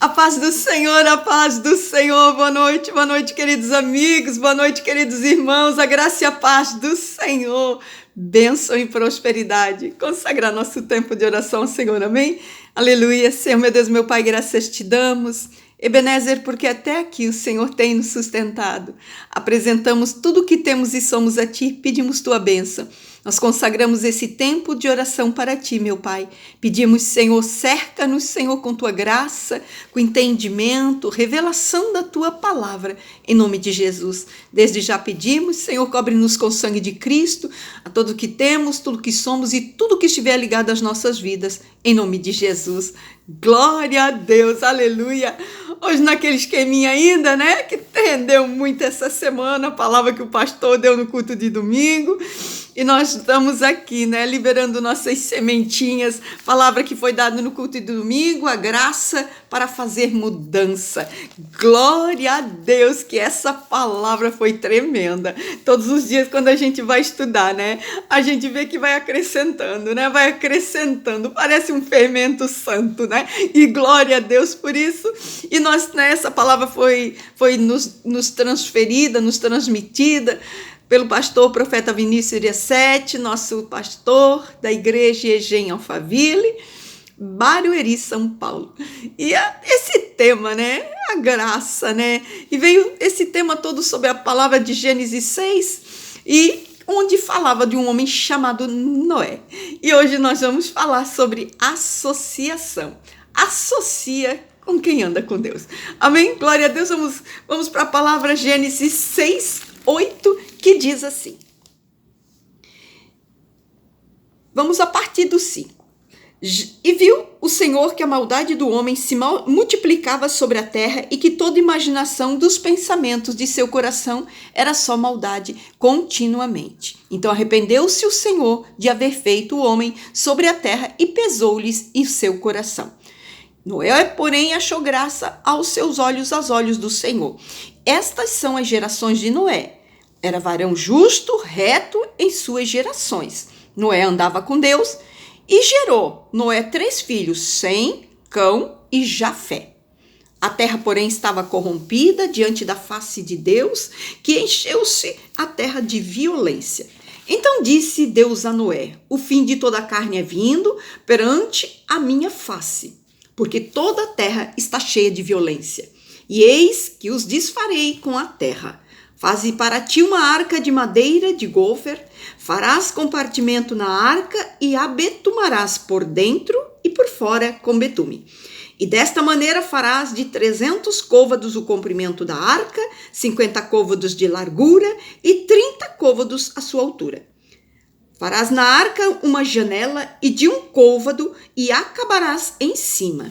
A paz do Senhor, a paz do Senhor. Boa noite, queridos amigos, boa noite, queridos irmãos. A graça e a paz do Senhor. Bênção e prosperidade. Consagrar nosso tempo de oração ao Senhor, amém? Aleluia. Senhor, meu Deus, meu Pai, graças te damos. Ebenezer, porque até aqui o Senhor tem nos sustentado. Apresentamos tudo o que temos e somos a Ti, pedimos Tua bênção. Nós consagramos esse tempo de oração para Ti, meu Pai. Pedimos, Senhor, cerca-nos, Senhor, com Tua graça, com entendimento, revelação da Tua palavra, em nome de Jesus. Desde já pedimos, Senhor, cobre-nos com o sangue de Cristo, a tudo que temos, tudo que somos e tudo que estiver ligado às nossas vidas, em nome de Jesus. Glória a Deus, aleluia. Hoje naquele esqueminha ainda, né, que rendeu muito essa semana, a palavra que o pastor deu no culto de domingo, e nós estamos aqui, né, liberando nossas sementinhas, palavra que foi dada no culto de domingo, a graça para fazer mudança. Glória a Deus que essa palavra foi tremenda. Todos os dias quando a gente vai estudar, né, a gente vê que vai acrescentando, né, vai acrescentando, parece um fermento santo, né, e glória a Deus por isso. E nós, né, essa palavra foi nos transferida, nos transmitida pelo pastor profeta Vinícius Iriasete, nosso pastor da igreja EG em Alphaville, Barueri, São Paulo. E esse tema, né, a graça, né, e veio esse tema todo sobre a palavra de Gênesis 6, e onde falava de um homem chamado Noé. E hoje nós vamos falar sobre associação. Associa com quem anda com Deus. Amém? Glória a Deus. Vamos para a palavra Gênesis 6, 8, que diz assim. Vamos a partir do 5. E viu o Senhor que a maldade do homem se multiplicava sobre a terra e que toda imaginação dos pensamentos de seu coração era só maldade continuamente. Então arrependeu-se o Senhor de haver feito o homem sobre a terra e pesou-lhes em seu coração. Noé, porém, achou graça aos seus olhos, aos olhos do Senhor. Estas são as gerações de Noé. Era varão justo, reto em suas gerações. Noé andava com Deus e gerou Noé 3 filhos, Sem, Cão e Jafé. A terra, porém, estava corrompida diante da face de Deus, que encheu-se a terra de violência. Então disse Deus a Noé: o fim de toda a carne é vindo perante a minha face, porque toda a terra está cheia de violência. E eis que os desfarei com a terra. Faze para ti uma arca de madeira de gofer, farás compartimento na arca e a betumarás por dentro e por fora com betume. E desta maneira farás de 300 côvados o comprimento da arca, 50 côvados de largura e 30 côvados a sua altura. Farás na arca uma janela e de 1 côvado e acabarás em cima.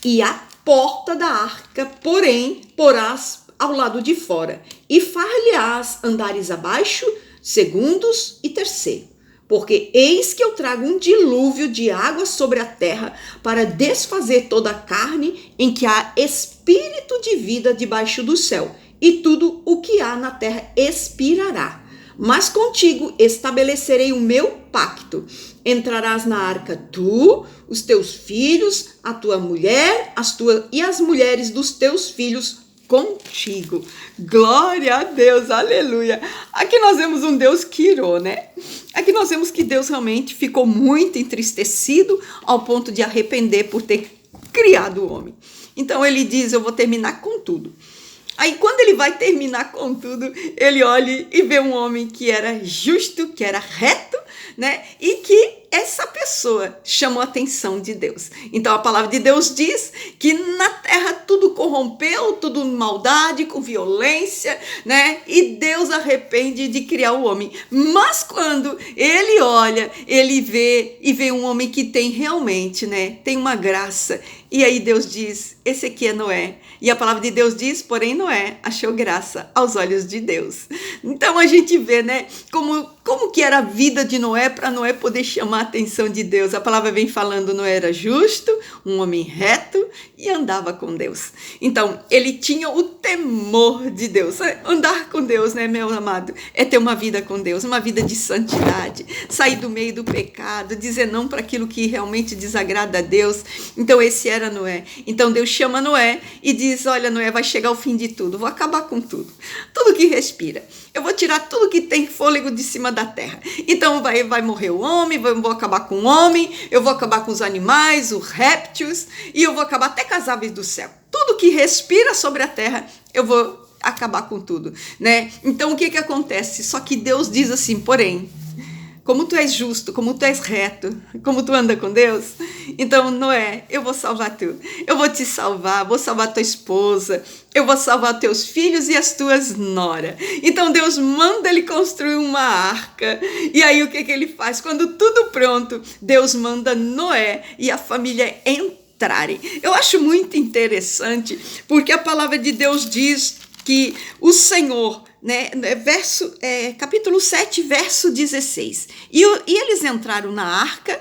E a porta da arca, porém, porás ao lado de fora, e far-lhe-ás andares abaixo, segundos e terceiro. Porque eis que eu trago um dilúvio de água sobre a terra para desfazer toda a carne em que há espírito de vida debaixo do céu, e tudo o que há na terra expirará. Mas contigo estabelecerei o meu pacto. Entrarás na arca tu, os teus filhos, a tua mulher, e as mulheres dos teus filhos contigo. Glória a Deus, aleluia. Aqui nós vemos um Deus que irou, né? Aqui nós vemos que Deus realmente ficou muito entristecido ao ponto de arrepender por ter criado o homem. Então ele diz: eu vou terminar com tudo. Aí quando ele vai terminar com tudo, ele olha e vê um homem que era justo, que era reto, né? E que essa pessoa chamou a atenção de Deus. Então a palavra de Deus diz que na terra tudo corrompeu, tudo maldade, com violência, né? E Deus arrepende de criar o homem. Mas quando ele olha, ele vê um homem que tem realmente, né? Tem uma graça. E aí Deus diz: esse aqui é Noé. E a palavra de Deus diz: porém Noé achou graça aos olhos de Deus. Então a gente vê, né, como que era a vida de Noé para Noé poder chamar a atenção de Deus. A palavra vem falando: Noé era justo, um homem reto e andava com Deus. Então, ele tinha o temor de Deus. Andar com Deus, né, meu amado? É ter uma vida com Deus, uma vida de santidade, sair do meio do pecado, dizer não para aquilo que realmente desagrada a Deus. Então, esse era Noé. Então, Deus chama Noé e diz, olha, Noé, vai chegar o fim de tudo, vou acabar com tudo. Tudo que respira. Eu vou tirar tudo que tem fôlego de cima da terra. Então, vai morrer o homem, vou acabar com o homem, eu vou acabar com os animais, os répteis, e eu vou acabar até com as aves do céu. Tudo que respira sobre a terra, eu vou acabar com tudo, né? Então, o que acontece? Só que Deus diz assim, porém, como tu és justo, como tu és reto, como tu anda com Deus, então, Noé, eu vou salvar tu. Eu vou te salvar, vou salvar tua esposa, eu vou salvar teus filhos e as tuas noras. Então, Deus manda ele construir uma arca. E aí, o que ele faz? Quando tudo pronto, Deus manda Noé e a família entrarem. Eu acho muito interessante, porque a palavra de Deus diz que o Senhor, né, capítulo 7, verso 16. E eles entraram na arca,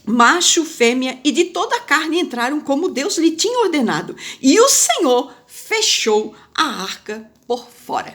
macho, fêmea, e de toda a carne entraram como Deus lhe tinha ordenado. E o Senhor fechou a arca por fora.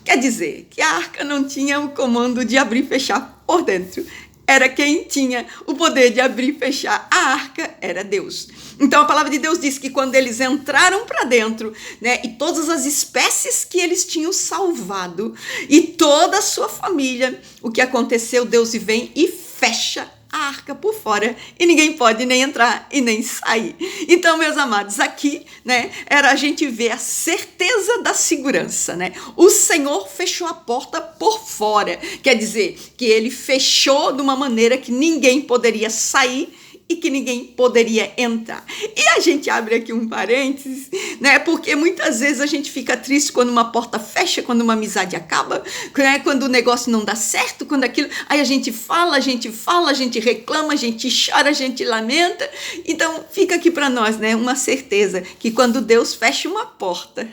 Quer dizer que a arca não tinha o comando de abrir e fechar por dentro. Era quem tinha o poder de abrir e fechar a arca, era Deus. Então a palavra de Deus diz que quando eles entraram para dentro, né, e todas as espécies que eles tinham salvado, e toda a sua família, o que aconteceu? Deus vem e fecha a arca por fora, e ninguém pode nem entrar e nem sair. Então, meus amados, aqui, né, era a gente ver a certeza da segurança, né? O Senhor fechou a porta por fora, quer dizer que ele fechou de uma maneira que ninguém poderia sair e que ninguém poderia entrar. E a gente abre aqui um parênteses, né? Porque muitas vezes a gente fica triste quando uma porta fecha, quando uma amizade acaba, né? Quando o negócio não dá certo, quando aquilo... Aí a gente fala, a gente reclama, a gente chora, a gente lamenta. Então, fica aqui para nós, né? Uma certeza que quando Deus fecha uma porta...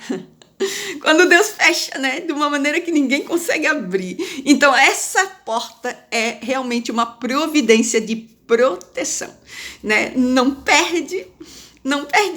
Quando Deus fecha, né, de uma maneira que ninguém consegue abrir. Então, essa porta é realmente uma providência de proteção, né? Não perde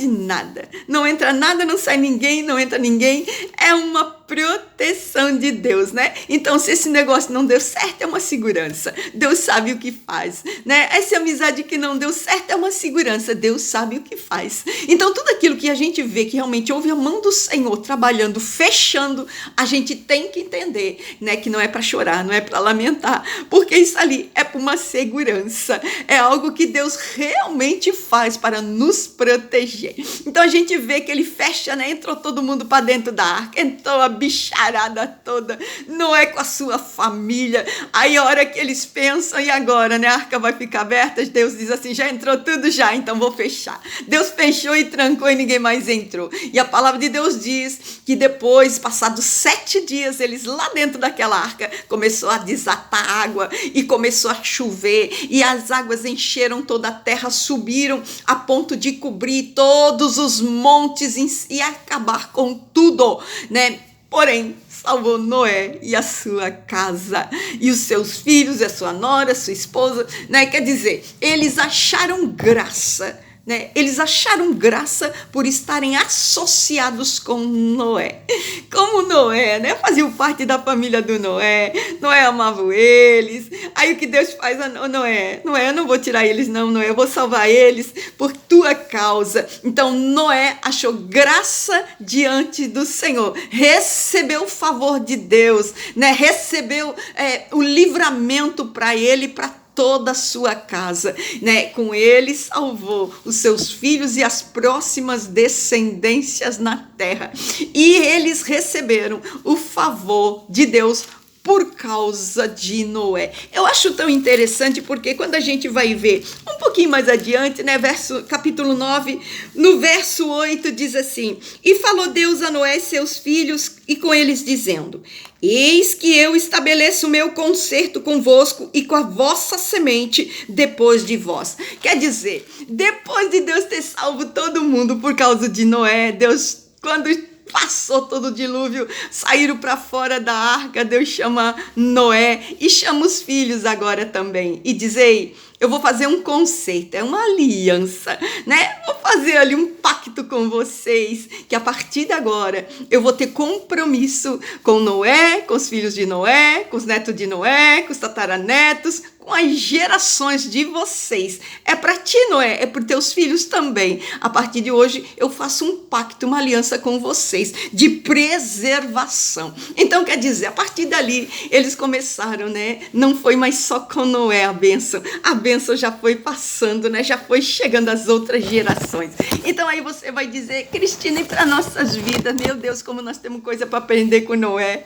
nada. Não entra nada, não sai ninguém, não entra ninguém. É uma proteção de Deus, né? Então, se esse negócio não deu certo, é uma segurança. Deus sabe o que faz, né? Essa amizade que não deu certo é uma segurança. Deus sabe o que faz. Então, tudo aquilo que a gente vê que realmente houve a mão do Senhor trabalhando, fechando, a gente tem que entender, né? Que não é para chorar, não é para lamentar, porque isso ali é para uma segurança. É algo que Deus realmente faz para nos proteger. Então, a gente vê que ele fecha, né? Entrou todo mundo para dentro da arca, entrou a bicharada toda, Noé com a sua família. Aí a hora que eles pensam, e agora, né? A arca vai ficar aberta? Deus diz assim, já entrou tudo já, então vou fechar. Deus fechou e trancou e ninguém mais entrou. E a palavra de Deus diz que depois, passados 7 dias, eles lá dentro daquela arca, começou a desatar água e começou a chover e as águas encheram toda a terra, subiram a ponto de cobrir todos os montes e acabar com tudo, né? Porém, salvou Noé e a sua casa, e os seus filhos, a sua nora, a sua esposa, né? Quer dizer, eles acharam graça, né? Eles acharam graça por estarem associados com Noé. Como Noé, né? Faziam parte da família do Noé. Noé amava eles. Aí o que Deus faz? Noé, eu não vou tirar eles não, Noé. Eu vou salvar eles por tua causa. Então Noé achou graça diante do Senhor. Recebeu o favor de Deus, né? Recebeu o livramento para ele, para toda a sua casa, né? Com ele salvou os seus filhos e as próximas descendências na terra. E eles receberam o favor de Deus por causa de Noé. Eu acho tão interessante porque quando a gente vai ver um pouquinho mais adiante, né, capítulo 9, no verso 8 diz assim: e falou Deus a Noé e seus filhos e com eles dizendo: eis que eu estabeleço o meu concerto convosco e com a vossa semente depois de vós. Quer dizer, depois de Deus ter salvo todo mundo por causa de Noé, Deus, quando passou todo o dilúvio, saíram para fora da arca, Deus chama Noé e chama os filhos agora também. E diz: ei, eu vou fazer um concerto, é uma aliança, né? Vou fazer ali um pacto com vocês, que a partir de agora eu vou ter compromisso com Noé, com os filhos de Noé, com os netos de Noé, com os tataranetos, com as gerações de vocês. É para ti, Noé, é para os teus filhos também. A partir de hoje eu faço um pacto, uma aliança com vocês de preservação. Então, quer dizer, a partir dali eles começaram, né? Não foi mais só com Noé a bênção já foi passando, né? Já foi chegando às outras gerações. Então aí você vai dizer, Cristina, e para nossas vidas, meu Deus, como nós temos coisa para aprender com Noé.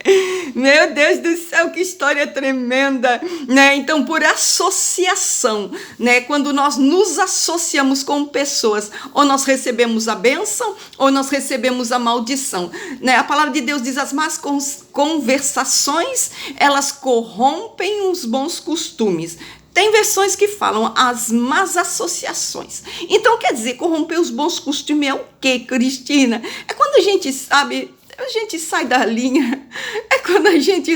Meu Deus do céu, que história tremenda, né? Então, por associação, né? Quando nós nos associamos com pessoas, ou nós recebemos a bênção, ou nós recebemos a maldição, né? A palavra de Deus diz, as más conversações, elas corrompem os bons costumes. Tem versões que falam as más associações. Então, quer dizer, corromper os bons costumes é o quê, Cristina? É quando a gente sabe... A gente sai da linha, é quando a gente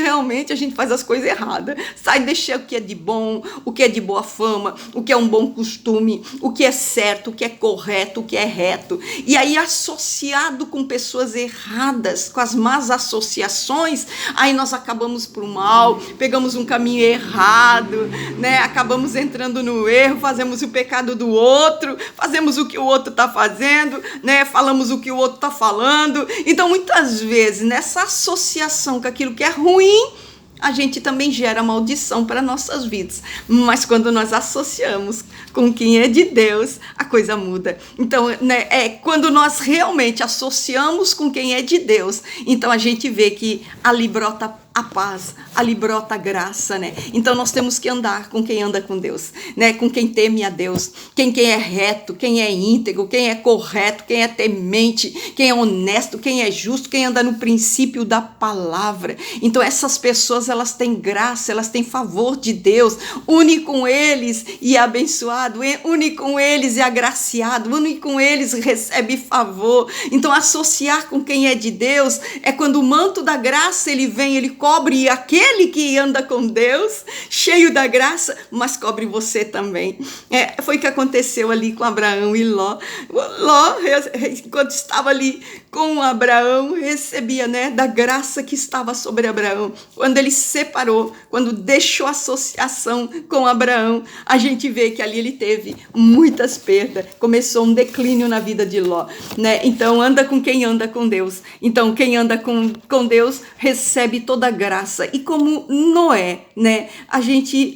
faz as coisas erradas, sai deixar o que é de bom, o que é de boa fama, o que é um bom costume, o que é certo, o que é correto, o que é reto, e aí associado com pessoas erradas, com as más associações, aí nós acabamos pro mal, pegamos um caminho errado, né? Acabamos entrando no erro, fazemos o pecado do outro, fazemos o que o outro está fazendo, né? Falamos o que o outro está falando, então muitas vezes, nessa associação com aquilo que é ruim, a gente também gera maldição para nossas vidas. Mas quando nós associamos com quem é de Deus, a coisa muda. Então, né, quando nós realmente associamos com quem é de Deus, então a gente vê que ali brota a paz, ali brota a graça, né? Então nós temos que andar com quem anda com Deus, né? Com quem teme a Deus, quem é reto, quem é íntegro, quem é correto, quem é temente, quem é honesto, quem é justo, quem anda no princípio da palavra. Então essas pessoas, elas têm graça, elas têm favor de Deus. Une com eles e é abençoado, une com eles e é agraciado, une com eles e recebe favor. Então associar com quem é de Deus é quando o manto da graça ele vem, ele cobre aquele que anda com Deus, cheio da graça, mas cobre você também. Foi o que aconteceu ali com Abraão e Ló. Ló, enquanto estava ali com Abraão, recebia, né, da graça que estava sobre Abraão. Quando ele se separou, quando deixou a associação com Abraão, a gente vê que ali ele teve muitas perdas. Começou um declínio na vida de Ló, né? Então anda com quem anda com Deus. Então quem anda com Deus recebe toda a graça. E como Noé, né? A gente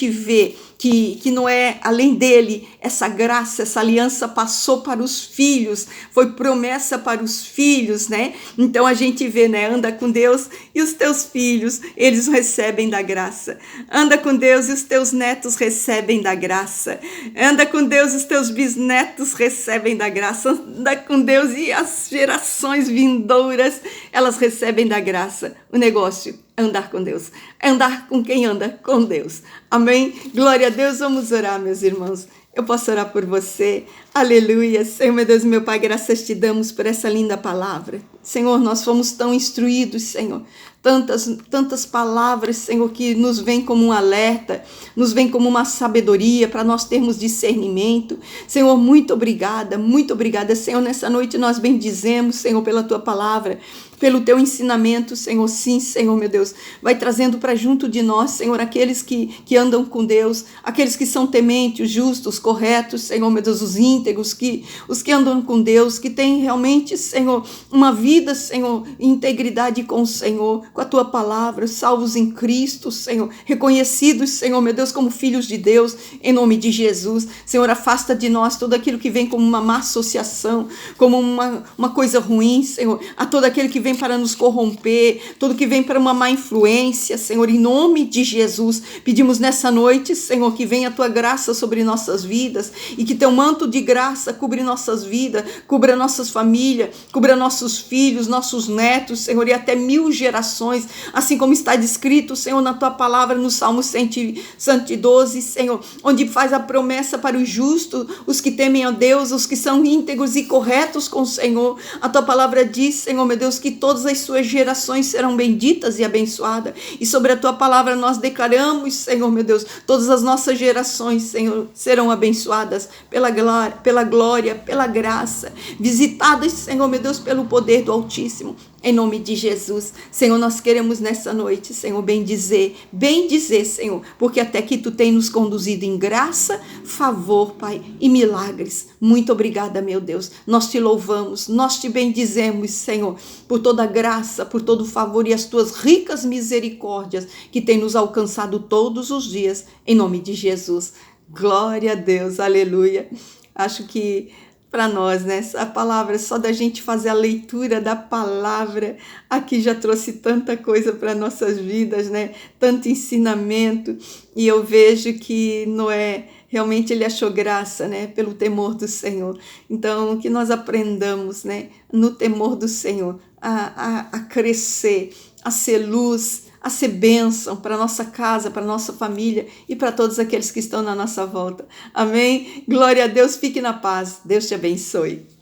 vê que Noé, além dele, essa graça, essa aliança passou para os filhos, foi promessa para os filhos, né? Então a gente vê, né? Anda com Deus e os teus filhos, eles recebem da graça. Anda com Deus e os teus netos recebem da graça. Anda com Deus e os teus bisnetos recebem da graça. Anda com Deus e as gerações vindouras, elas recebem da graça. O negócio é andar com Deus, é andar com quem anda com Deus. Amém? Glória a Deus, vamos orar, meus irmãos. Eu posso orar por você. Aleluia. Senhor, meu Deus, meu Pai, graças te damos por essa linda palavra. Senhor, nós fomos tão instruídos, Senhor. Tantas palavras, Senhor, que nos vêm como um alerta, nos vêm como uma sabedoria para nós termos discernimento. Senhor, muito obrigada, Senhor. Nessa noite nós bendizemos, Senhor, pela tua palavra, pelo teu ensinamento, Senhor. Sim, Senhor, meu Deus, vai trazendo para junto de nós, Senhor, aqueles que andam com Deus, aqueles que são tementes, justos, corretos, Senhor, meu Deus, os íntegros, os que andam com Deus, que têm realmente, Senhor, uma vida, Senhor, integridade com o Senhor, com a tua palavra, salvos em Cristo, Senhor, reconhecidos, Senhor, meu Deus, como filhos de Deus, em nome de Jesus. Senhor, afasta de nós tudo aquilo que vem como uma má associação, como uma coisa ruim, Senhor, a todo aquele que vem para nos corromper, tudo que vem para uma má influência, Senhor, em nome de Jesus. Pedimos nessa noite, Senhor, que venha a tua graça sobre nossas vidas e que teu manto de graça cubra nossas vidas, cubra nossas famílias, cubra nossos filhos, nossos netos, Senhor, e até 1000 gerações, gerações, assim como está descrito, Senhor, na tua palavra, no Salmo 112, Senhor, onde faz a promessa para os justos, os que temem a Deus, os que são íntegros e corretos com o Senhor. A tua palavra diz, Senhor, meu Deus, que todas as suas gerações serão benditas e abençoadas. E sobre a tua palavra nós declaramos, Senhor, meu Deus, todas as nossas gerações, Senhor, serão abençoadas pela glória, pela graça, visitadas, Senhor, meu Deus, pelo poder do Altíssimo. Em nome de Jesus, Senhor, nós queremos nessa noite, Senhor, bem dizer, Senhor, porque até que tu tem nos conduzido em graça, favor, Pai, e milagres. Muito obrigada, meu Deus. Nós te louvamos, nós te bendizemos, Senhor, por toda a graça, por todo o favor e as tuas ricas misericórdias que tem nos alcançado todos os dias, em nome de Jesus. Glória a Deus, aleluia. Acho que para nós, né? A palavra, só da gente fazer a leitura da palavra, aqui já trouxe tanta coisa para nossas vidas, né? Tanto ensinamento. E eu vejo que Noé, realmente ele achou graça, né? Pelo temor do Senhor. Então, que nós aprendamos, né? No temor do Senhor, a crescer, a ser luz, a ser bênção para a nossa casa, para a nossa família e para todos aqueles que estão na nossa volta. Amém? Glória a Deus, fique na paz. Deus te abençoe.